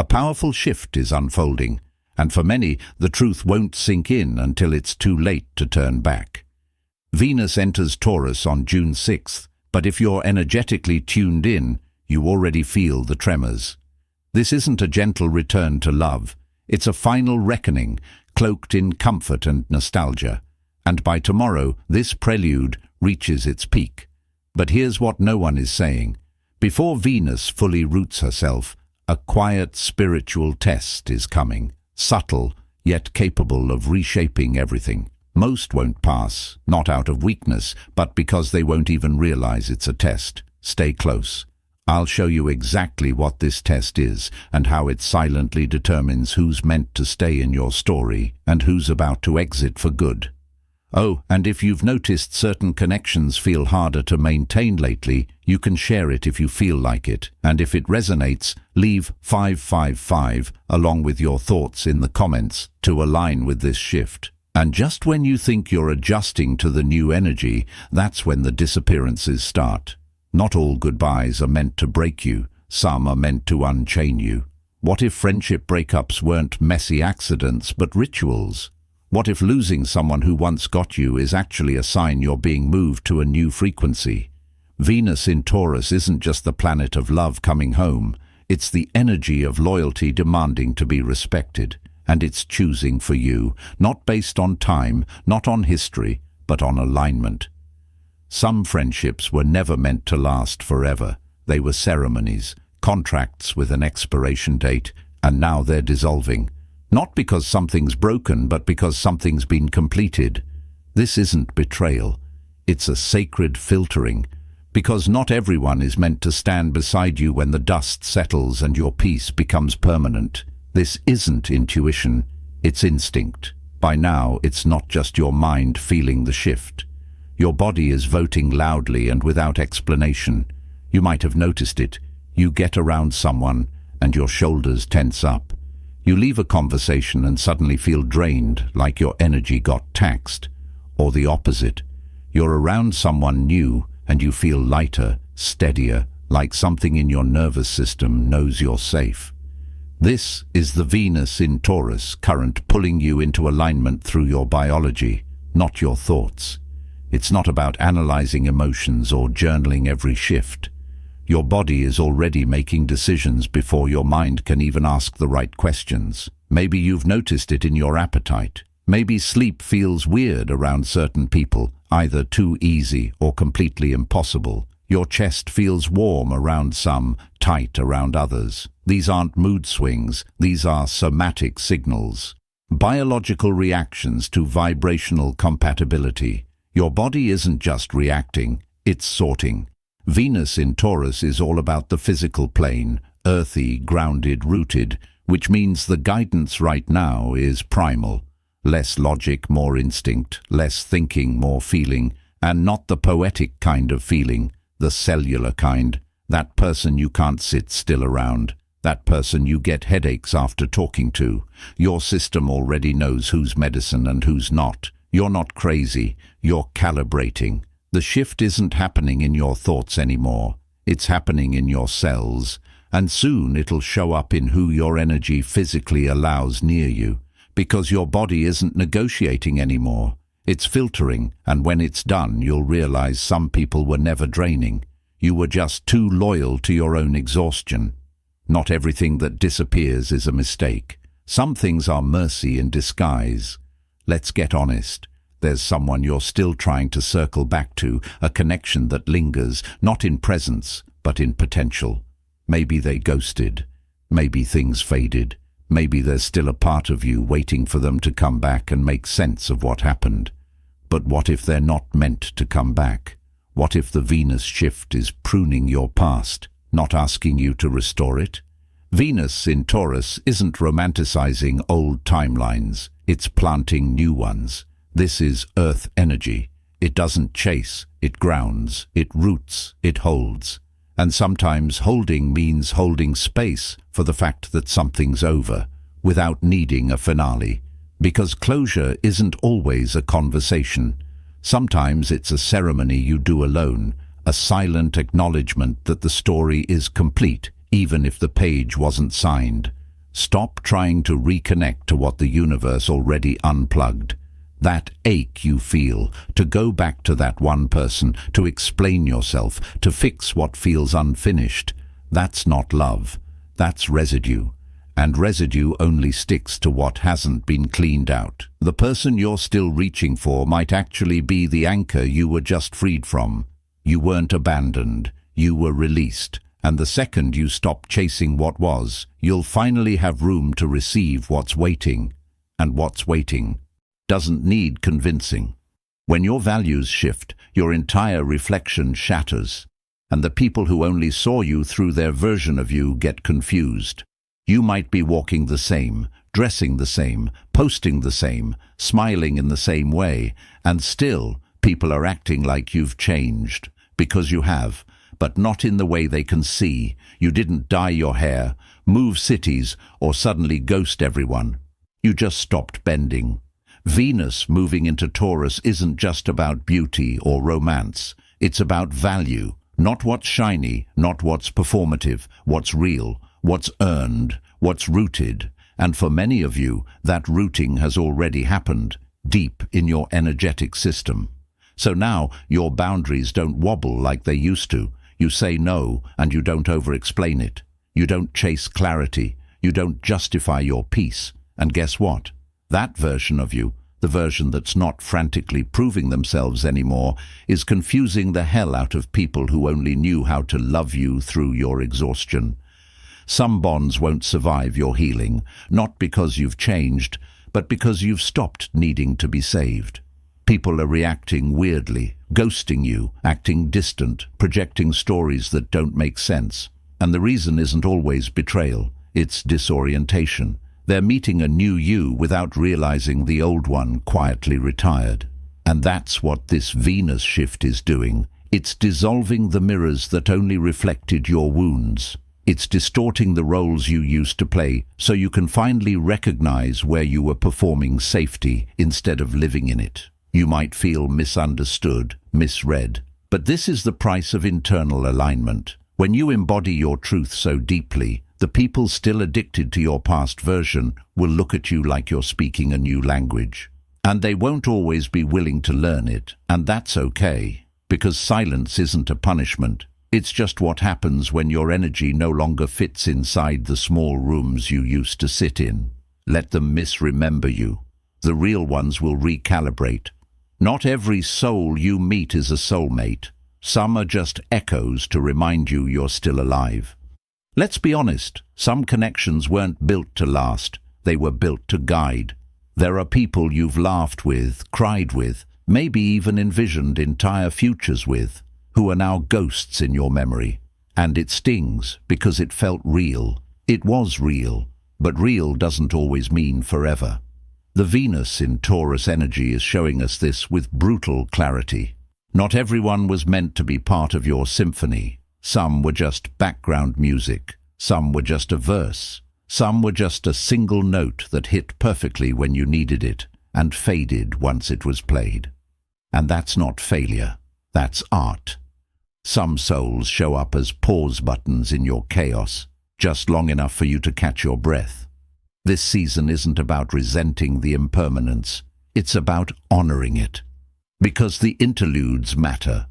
A powerful shift is unfolding, and for many, the truth won't sink in until it's too late to turn back. Venus enters Taurus on June 6th, but if you're energetically tuned in, you already feel the tremors. This isn't a gentle return to love. It's a final reckoning, cloaked in comfort and nostalgia. And by tomorrow, this prelude reaches its peak. But here's what no one is saying. Before Venus fully roots herself, a quiet spiritual test is coming, subtle, yet capable of reshaping everything. Most won't pass, not out of weakness, but because they won't even realize it's a test. Stay close. I'll show you exactly what this test is and how it silently determines who's meant to stay in your story and who's about to exit for good. Oh, and if you've noticed certain connections feel harder to maintain lately, you can share it if you feel like it. And if it resonates, leave 555 along with your thoughts in the comments to align with this shift. And just when you think you're adjusting to the new energy, that's when the disappearances start. Not all goodbyes are meant to break you. Some are meant to unchain you. What if friendship breakups weren't messy accidents but rituals? What if losing someone who once got you is actually a sign you're being moved to a new frequency? Venus in Taurus isn't just the planet of love coming home. It's the energy of loyalty demanding to be respected. And it's choosing for you, not based on time, not on history, but on alignment. Some friendships were never meant to last forever. They were ceremonies, contracts with an expiration date, and now they're dissolving. Not because something's broken, but because something's been completed. This isn't betrayal. It's a sacred filtering. Because not everyone is meant to stand beside you when the dust settles and your peace becomes permanent. This isn't intuition, it's instinct. By now, it's not just your mind feeling the shift. Your body is voting loudly and without explanation. You might have noticed it. You get around someone and your shoulders tense up. You leave a conversation and suddenly feel drained, like your energy got taxed. Or the opposite. You're around someone new and you feel lighter, steadier, like something in your nervous system knows you're safe. This is the Venus in Taurus current pulling you into alignment through your biology, not your thoughts. It's not about analyzing emotions or journaling every shift. Your body is already making decisions before your mind can even ask the right questions. Maybe you've noticed it in your appetite. Maybe sleep feels weird around certain people, either too easy or completely impossible. Your chest feels warm around some, tight around others. These aren't mood swings, these are somatic signals. Biological reactions to vibrational compatibility. Your body isn't just reacting, it's sorting. Venus in Taurus is all about the physical plane, earthy, grounded, rooted, which means the guidance right now is primal. Less logic, more instinct, less thinking, more feeling, and not the poetic kind of feeling, the cellular kind, that person you can't sit still around, that person you get headaches after talking to. Your system already knows who's medicine and who's not. You're not crazy, you're calibrating. The shift isn't happening in your thoughts anymore. It's happening in your cells, and soon it'll show up in who your energy physically allows near you, because your body isn't negotiating anymore. It's filtering, and when it's done, you'll realize some people were never draining. You were just too loyal to your own exhaustion. Not everything that disappears is a mistake. Some things are mercy in disguise. Let's get honest. There's someone you're still trying to circle back to, a connection that lingers, not in presence, but in potential. Maybe they ghosted. Maybe things faded. Maybe there's still a part of you waiting for them to come back and make sense of what happened. But what if they're not meant to come back? What if the Venus shift is pruning your past, not asking you to restore it? Venus in Taurus isn't romanticizing old timelines, it's planting new ones. This is Earth energy. It doesn't chase, it grounds, it roots, it holds. And sometimes holding means holding space for the fact that something's over, without needing a finale. Because closure isn't always a conversation. Sometimes it's a ceremony you do alone, a silent acknowledgement that the story is complete, even if the page wasn't signed. Stop trying to reconnect to what the universe already unplugged. That ache you feel, to go back to that one person, to explain yourself, to fix what feels unfinished, that's not love. That's residue. And residue only sticks to what hasn't been cleaned out. The person you're still reaching for might actually be the anchor you were just freed from. You weren't abandoned. You were released. And the second you stop chasing what was, you'll finally have room to receive what's waiting. And what's waiting doesn't need convincing. When your values shift, your entire reflection shatters. And the people who only saw you through their version of you get confused. You might be walking the same, dressing the same, posting the same, smiling in the same way, and still people are acting like you've changed. Because you have, but not in the way they can see. You didn't dye your hair, move cities, or suddenly ghost everyone. You just stopped bending. Venus moving into Taurus isn't just about beauty or romance. It's about value. Not what's shiny, not what's performative, what's real, what's earned, what's rooted. And for many of you, that rooting has already happened, deep in your energetic system. So now your boundaries don't wobble like they used to. You say no, and you don't over-explain it. You don't chase clarity. You don't justify your peace. And guess what? That version of you, the version that's not frantically proving themselves anymore, is confusing the hell out of people who only knew how to love you through your exhaustion. Some bonds won't survive your healing, not because you've changed, but because you've stopped needing to be saved. People are reacting weirdly, ghosting you, acting distant, projecting stories that don't make sense. And the reason isn't always betrayal, it's disorientation. They're meeting a new you without realizing the old one quietly retired. And that's what this Venus shift is doing. It's dissolving the mirrors that only reflected your wounds. It's distorting the roles you used to play so you can finally recognize where you were performing safety instead of living in it. You might feel misunderstood, misread, but this is the price of internal alignment. When you embody your truth so deeply, the people still addicted to your past version will look at you like you're speaking a new language. And they won't always be willing to learn it, and that's okay, because silence isn't a punishment. It's just what happens when your energy no longer fits inside the small rooms you used to sit in. Let them misremember you. The real ones will recalibrate. Not every soul you meet is a soulmate. Some are just echoes to remind you you're still alive. Let's be honest, some connections weren't built to last. They were built to guide. There are people you've laughed with, cried with, maybe even envisioned entire futures with, who are now ghosts in your memory. And it stings because it felt real. It was real, but real doesn't always mean forever. The Venus in Taurus energy is showing us this with brutal clarity. Not everyone was meant to be part of your symphony. Some were just background music. Some were just a verse. Some were just a single note that hit perfectly when you needed it and faded once it was played. And that's not failure. That's art. Some souls show up as pause buttons in your chaos, just long enough for you to catch your breath. This season isn't about resenting the impermanence. It's about honoring it. Because the interludes matter.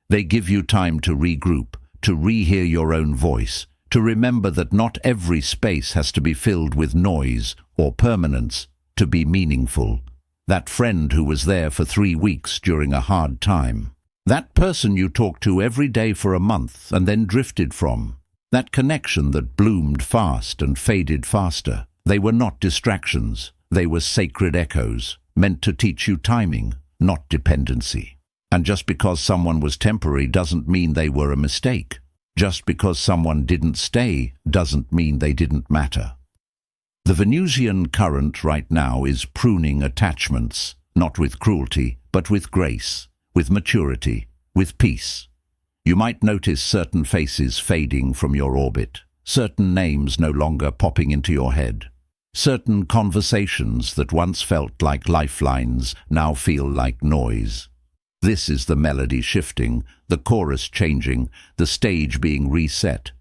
They give you time to regroup, to rehear your own voice, to remember that not every space has to be filled with noise or permanence to be meaningful. That friend who was there for 3 weeks during a hard time. That person you talked to every day for a month and then drifted from. That connection that bloomed fast and faded faster. They were not distractions. They were sacred echoes, meant to teach you timing, not dependency. And just because someone was temporary doesn't mean they were a mistake. Just because someone didn't stay doesn't mean they didn't matter. The Venusian current right now is pruning attachments, not with cruelty, but with grace, with maturity, with peace. You might notice certain faces fading from your orbit, certain names no longer popping into your head. Certain conversations that once felt like lifelines now feel like noise. This is the melody shifting, the chorus changing, the stage being reset.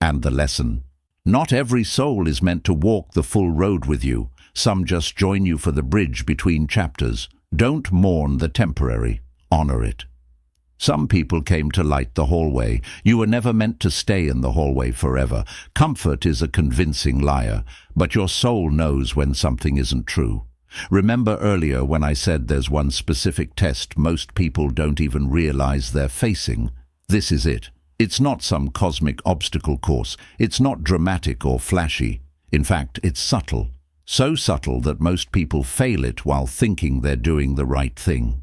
And the lesson. Not every soul is meant to walk the full road with you. Some just join you for the bridge between chapters. Don't mourn the temporary. Honor it. Some people came to light the hallway. You were never meant to stay in the hallway forever. Comfort is a convincing liar, but your soul knows when something isn't true. Remember earlier when I said there's one specific test most people don't even realize they're facing? This is it. It's not some cosmic obstacle course. It's not dramatic or flashy. In fact, it's subtle. So subtle that most people fail it while thinking they're doing the right thing.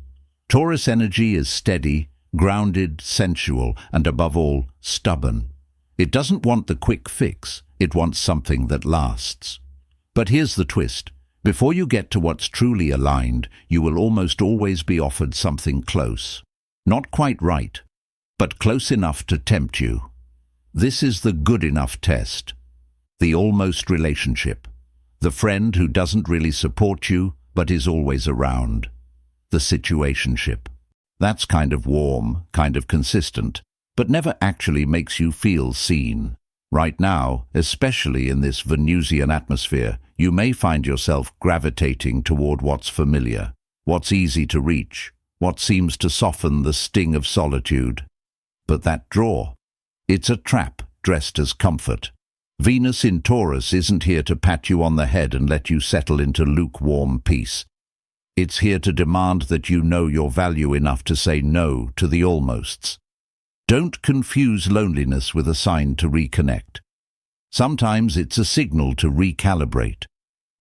Taurus energy is steady, grounded, sensual, and above all, stubborn. It doesn't want the quick fix. It wants something that lasts. But here's the twist. Before you get to what's truly aligned, you will almost always be offered something close. Not quite right, but close enough to tempt you. This is the good enough test. The almost relationship. The friend who doesn't really support you, but is always around. The situationship. That's kind of warm, kind of consistent, but never actually makes you feel seen. Right now, especially in this Venusian atmosphere, you may find yourself gravitating toward what's familiar, what's easy to reach, what seems to soften the sting of solitude. But that draw, it's a trap dressed as comfort. Venus in Taurus isn't here to pat you on the head and let you settle into lukewarm peace. It's here to demand that you know your value enough to say no to the almosts. Don't confuse loneliness with a sign to reconnect. Sometimes it's a signal to recalibrate.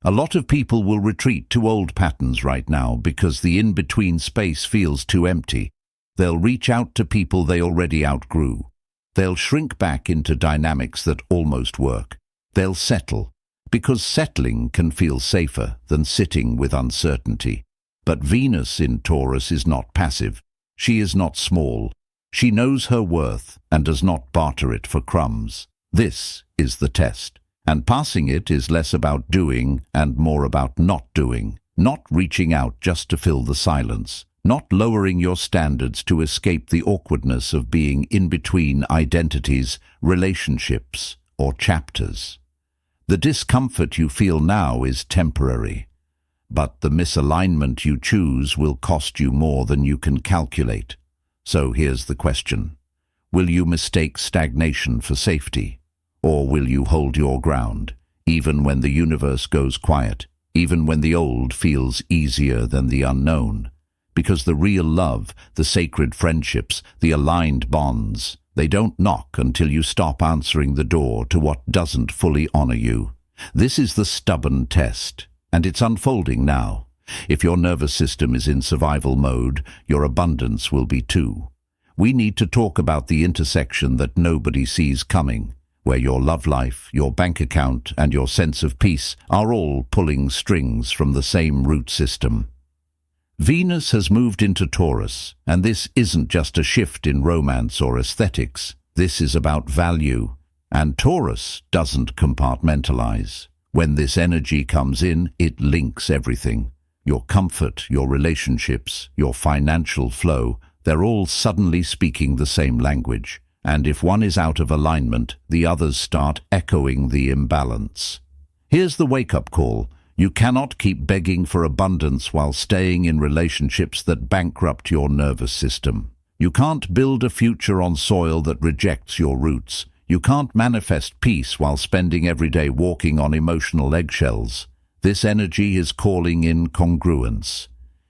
A lot of people will retreat to old patterns right now because the in-between space feels too empty. They'll reach out to people they already outgrew. They'll shrink back into dynamics that almost work. They'll settle, because settling can feel safer than sitting with uncertainty. But Venus in Taurus is not passive. She is not small. She knows her worth and does not barter it for crumbs. This is the test. And passing it is less about doing and more about not doing. Not reaching out just to fill the silence. Not lowering your standards to escape the awkwardness of being in between identities, relationships, or chapters. The discomfort you feel now is temporary, but the misalignment you choose will cost you more than you can calculate. So here's the question. Will you mistake stagnation for safety? Or will you hold your ground, even when the universe goes quiet, even when the old feels easier than the unknown? Because the real love, the sacred friendships, the aligned bonds, they don't knock until you stop answering the door to what doesn't fully honor you. This is the stubborn test, and it's unfolding now. If your nervous system is in survival mode, your abundance will be too. We need to talk about the intersection that nobody sees coming, where your love life, your bank account, and your sense of peace are all pulling strings from the same root system. Venus has moved into Taurus, and this isn't just a shift in romance or aesthetics. This is about value, and Taurus doesn't compartmentalize. When this energy comes in, it links everything. Your comfort, your relationships, your financial flow, they're all suddenly speaking the same language. And if one is out of alignment, the others start echoing the imbalance. Here's the wake-up call. You cannot keep begging for abundance while staying in relationships that bankrupt your nervous system. You can't build a future on soil that rejects your roots. You can't manifest peace while spending every day walking on emotional eggshells. This energy is calling in congruence.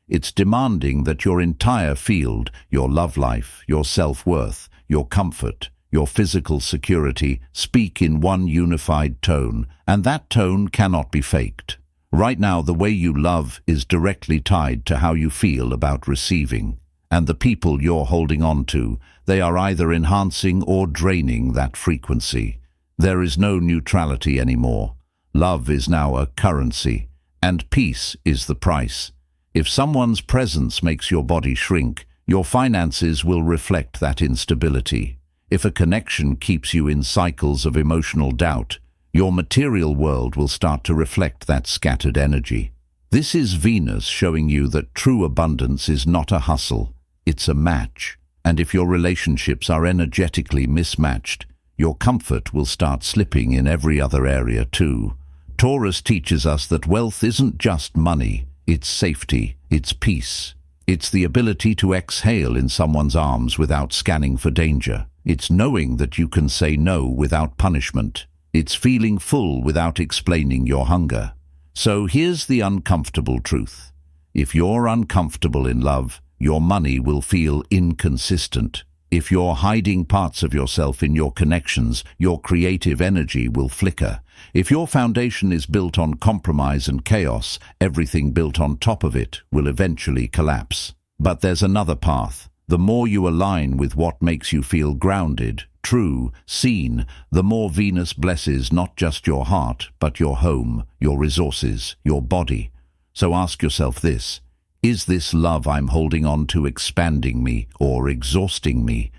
It's demanding that your entire field, your love life, your self-worth, your comfort, your physical security, speak in one unified tone, and that tone cannot be faked. Right now, the way you love is directly tied to how you feel about receiving. And the people you're holding on to, they are either enhancing or draining that frequency. There is no neutrality anymore. Love is now a currency, and peace is the price. If someone's presence makes your body shrink, your finances will reflect that instability. If a connection keeps you in cycles of emotional doubt, your material world will start to reflect that scattered energy. This is Venus showing you that true abundance is not a hustle, it's a match. And if your relationships are energetically mismatched, your comfort will start slipping in every other area too. Taurus teaches us that wealth isn't just money, it's safety, it's peace. It's the ability to exhale in someone's arms without scanning for danger. It's knowing that you can say no without punishment. It's feeling full without explaining your hunger. So here's the uncomfortable truth. If you're uncomfortable in love, your money will feel inconsistent. If you're hiding parts of yourself in your connections, your creative energy will flicker. If your foundation is built on compromise and chaos, everything built on top of it will eventually collapse. But there's another path. The more you align with what makes you feel grounded, true, seen, the more Venus blesses not just your heart, but your home, your resources, your body. So ask yourself this: is this love I'm holding on to expanding me or exhausting me?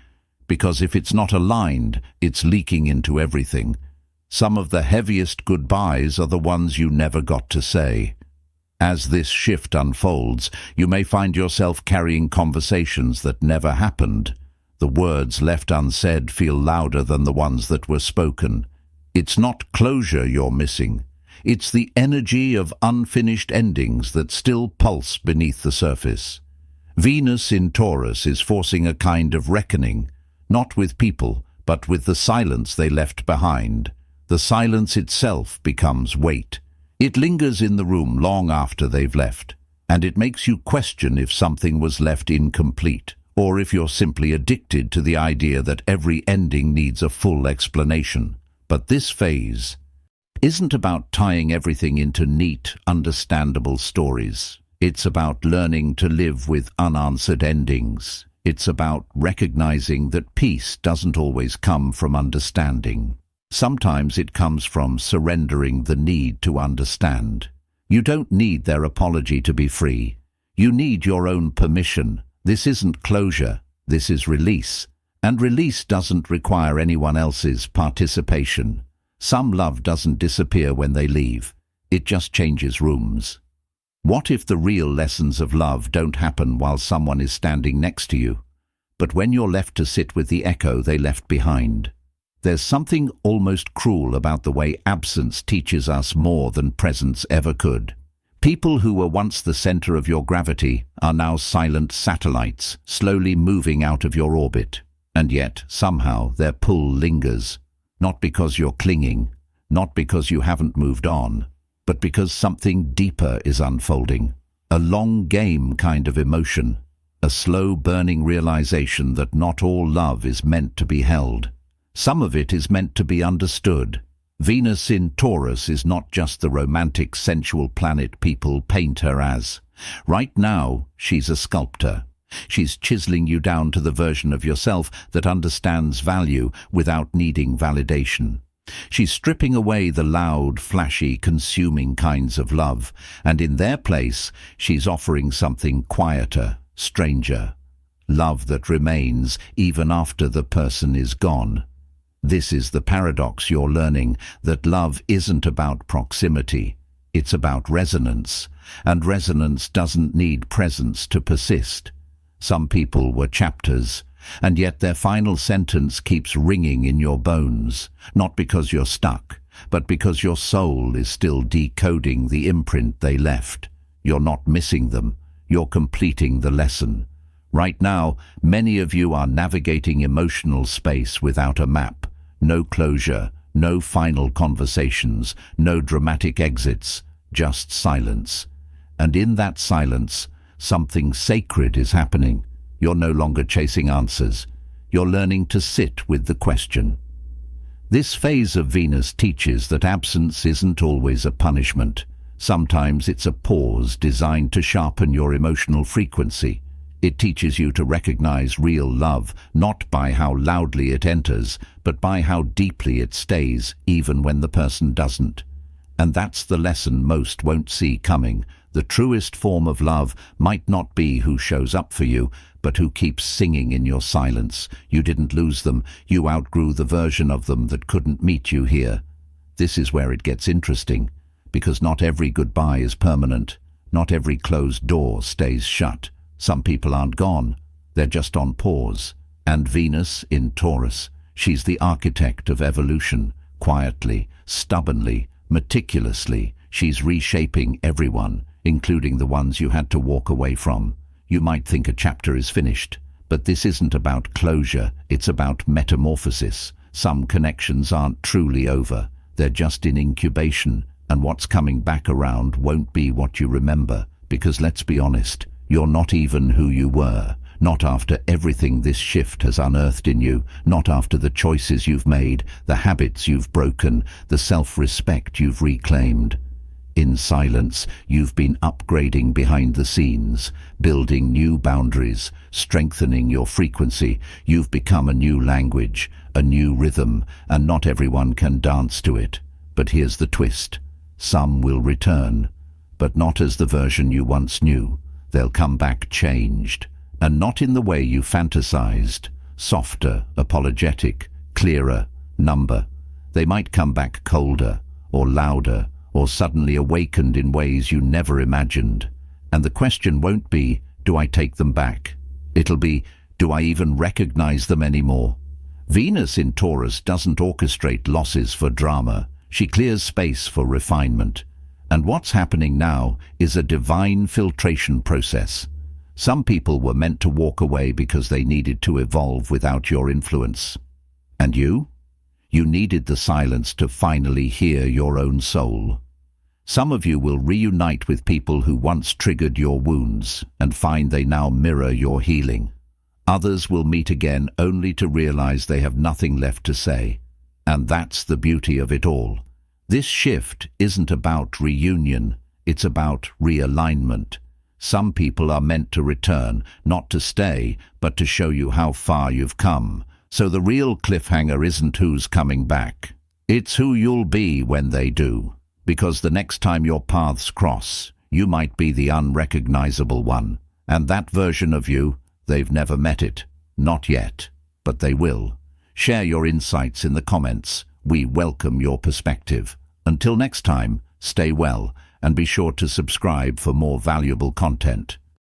Because if it's not aligned, it's leaking into everything. Some of the heaviest goodbyes are the ones you never got to say. As this shift unfolds, you may find yourself carrying conversations that never happened. The words left unsaid feel louder than the ones that were spoken. It's not closure you're missing. It's the energy of unfinished endings that still pulse beneath the surface. Venus in Taurus is forcing a kind of reckoning, not with people, but with the silence they left behind. The silence itself becomes weight. It lingers in the room long after they've left, and it makes you question if something was left incomplete, or if you're simply addicted to the idea that every ending needs a full explanation. But this phase isn't about tying everything into neat, understandable stories. It's about learning to live with unanswered endings. It's about recognizing that peace doesn't always come from understanding. Sometimes it comes from surrendering the need to understand. You don't need their apology to be free. You need your own permission. This isn't closure, this is release. And release doesn't require anyone else's participation. Some love doesn't disappear when they leave. It just changes rooms. What if the real lessons of love don't happen while someone is standing next to you, but when you're left to sit with the echo they left behind? There's something almost cruel about the way absence teaches us more than presence ever could. People who were once the center of your gravity are now silent satellites, slowly moving out of your orbit. And yet, somehow, their pull lingers. Not because you're clinging, not because you haven't moved on, but because something deeper is unfolding. A long game kind of emotion. A slow burning realization that not all love is meant to be held. Some of it is meant to be understood. Venus in Taurus is not just the romantic, sensual planet people paint her as. Right now, she's a sculptor. She's chiseling you down to the version of yourself that understands value without needing validation. She's stripping away the loud, flashy, consuming kinds of love, and in their place, she's offering something quieter, stranger. Love that remains even after the person is gone. This is the paradox you're learning, that love isn't about proximity, it's about resonance, and resonance doesn't need presence to persist. Some people were chapters, and yet their final sentence keeps ringing in your bones, not because you're stuck, but because your soul is still decoding the imprint they left. You're not missing them, you're completing the lesson. Right now, many of you are navigating emotional space without a map. No closure, no final conversations, no dramatic exits, just silence. And in that silence, something sacred is happening. You're no longer chasing answers. You're learning to sit with the question. This phase of Venus teaches that absence isn't always a punishment. Sometimes it's a pause designed to sharpen your emotional frequency. It teaches you to recognize real love, not by how loudly it enters, but by how deeply it stays, even when the person doesn't. And that's the lesson most won't see coming. The truest form of love might not be who shows up for you, but who keeps singing in your silence. You didn't lose them, you outgrew the version of them that couldn't meet you here. This is where it gets interesting, because not every goodbye is permanent. Not every closed door stays shut. Some people aren't gone, they're just on pause. And Venus in Taurus, She's the architect of evolution. Quietly, stubbornly, meticulously, she's reshaping everyone, including the ones you had to walk away from. You might think a chapter is finished, but this isn't about closure, it's about metamorphosis. Some connections aren't truly over, they're just in incubation, and what's coming back around won't be what you remember, because let's be honest, you're not even who you were. Not after everything this shift has unearthed in you, not after the choices you've made, the habits you've broken, the self-respect you've reclaimed. In silence, you've been upgrading behind the scenes, building new boundaries, strengthening your frequency. You've become a new language, a new rhythm, and not everyone can dance to it. But here's the twist. Some will return, but not as the version you once knew. They'll come back changed. And not in the way you fantasized, softer, apologetic, clearer, number. They might come back colder, or louder, or suddenly awakened in ways you never imagined. And the question won't be, do I take them back? It'll be, do I even recognize them anymore? Venus in Taurus doesn't orchestrate losses for drama. She clears space for refinement. And what's happening now is a divine filtration process. Some people were meant to walk away because they needed to evolve without your influence. And you? You needed the silence to finally hear your own soul. Some of you will reunite with people who once triggered your wounds and find they now mirror your healing. Others will meet again only to realize they have nothing left to say. And that's the beauty of it all. This shift isn't about reunion, it's about realignment. Some people are meant to return, not to stay, but to show you how far you've come. So the real cliffhanger isn't who's coming back. It's who you'll be when they do. Because the next time your paths cross, you might be the unrecognizable one. And that version of you, they've never met it. Not yet. But they will. Share your insights in the comments. We welcome your perspective. Until next time, stay well, and be sure to subscribe for more valuable content.